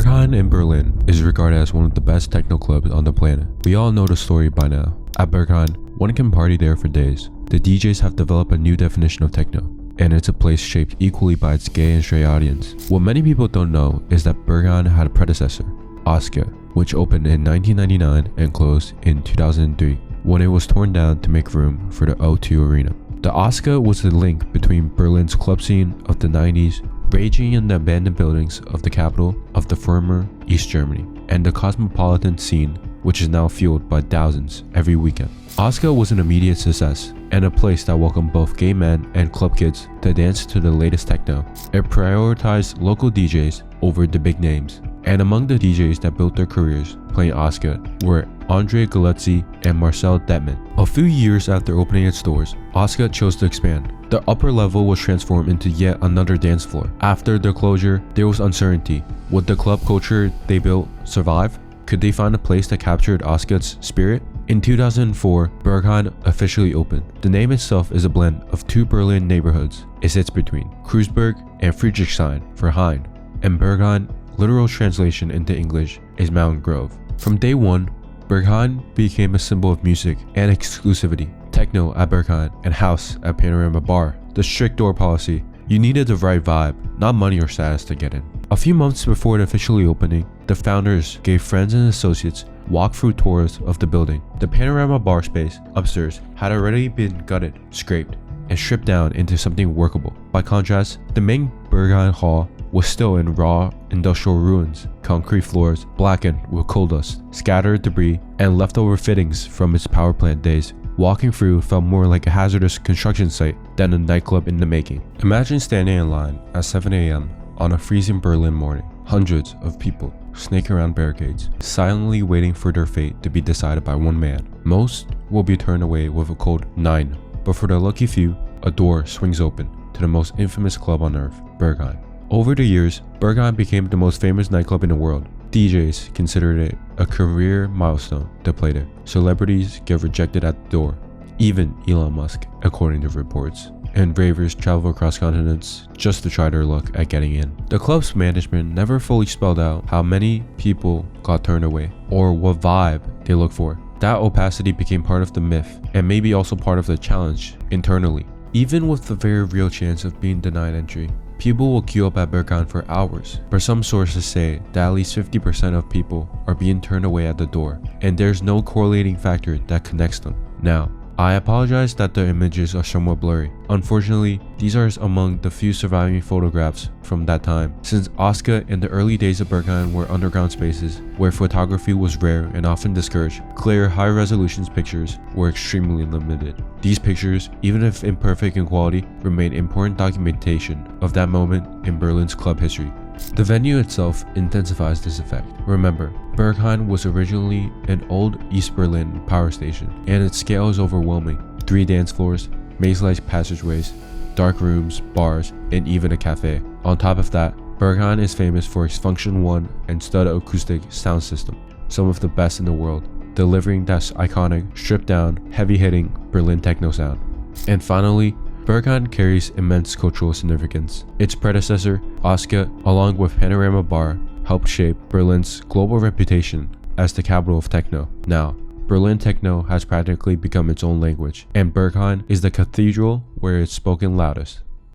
Berghain in Berlin is regarded as one of the best techno clubs on the planet. We all know the story by now. At Berghain, one can party there for days. The DJs have developed a new definition of techno, and it's a place shaped equally by its gay and straight audience. What many people don't know is that Berghain had a predecessor, Oscar, which opened in 1999 and closed in 2003 when it was torn down to make room for the O2 Arena. The Oscar was the link between Berlin's club scene of the 90s, raging in the abandoned buildings of the capital of the former East Germany, and the cosmopolitan scene, which is now fueled by thousands every weekend. Oscar was an immediate success and a place that welcomed both gay men and club kids to dance to the latest techno. It prioritized local DJs over the big names, and among the DJs that built their careers playing Oscar were Andre Galluzzi and Marcel Detman. A few years after opening its doors, Oscar chose to expand. The upper level was transformed into yet another dance floor. After the closure, there was uncertainty. Would the club culture they built survive? Could they find a place that captured Oscar's spirit? In 2004, Berghain officially opened. The name itself is a blend of two Berlin neighborhoods. It sits between Kreuzberg and Friedrichshain for Hein, and Berghain, literal translation into English, is Mountain Grove. From day one, Berghain became a symbol of music and exclusivity. Techno at Berghain and house at Panorama Bar. The strict door policy. You needed the right vibe, not money or status to get in. A few months before it officially opening, the founders gave friends and associates walkthrough tours of the building. The Panorama Bar space upstairs had already been gutted, scraped, and stripped down into something workable. By contrast, the main Berghain Hall was still in raw industrial ruins, concrete floors blackened with coal dust, scattered debris, and leftover fittings from its power plant days. Walking through felt more like a hazardous construction site than a nightclub in the making. Imagine standing in line at 7 a.m. on a freezing Berlin morning. Hundreds of people snake around barricades, silently waiting for their fate to be decided by one man. Most will be turned away with a cold 9, but for the lucky few, a door swings open to the most infamous club on earth, Berghain. Over the years, Berghain became the most famous nightclub in the world. DJs considered it a career milestone to play there. Celebrities get rejected at the door, even Elon Musk, according to reports. And ravers travel across continents just to try their luck at getting in. The club's management never fully spelled out how many people got turned away or what vibe they look for. That opacity became part of the myth and maybe also part of the challenge internally. Even with the very real chance of being denied entry, people will queue up at Berghain for hours, but some sources say that at least 50% of people are being turned away at the door, and there's no correlating factor that connects them. Now, I apologize that the images are somewhat blurry. Unfortunately, these are among the few surviving photographs from that time, since Oscar and the early days of Berghain were underground spaces where photography was rare and often discouraged. Clear, high-resolution pictures were extremely limited. These pictures, even if imperfect in quality, remain important documentation of that moment in Berlin's club history. The venue itself intensifies this effect. Remember, Berghain was originally an old East Berlin power station, and its scale is overwhelming. 3 dance floors, maze-like passageways, dark rooms, bars, and even a cafe. On top of that, Berghain is famous for its Function 1 and stud acoustic sound system, some of the best in the world, delivering that iconic, stripped-down, heavy-hitting Berlin techno sound. And finally, Berghain carries immense cultural significance. Its predecessor, Oscar, along with Panorama Bar, helped shape Berlin's global reputation as the capital of techno. Now, Berlin techno has practically become its own language, and Berghain is the cathedral where it's spoken loudest.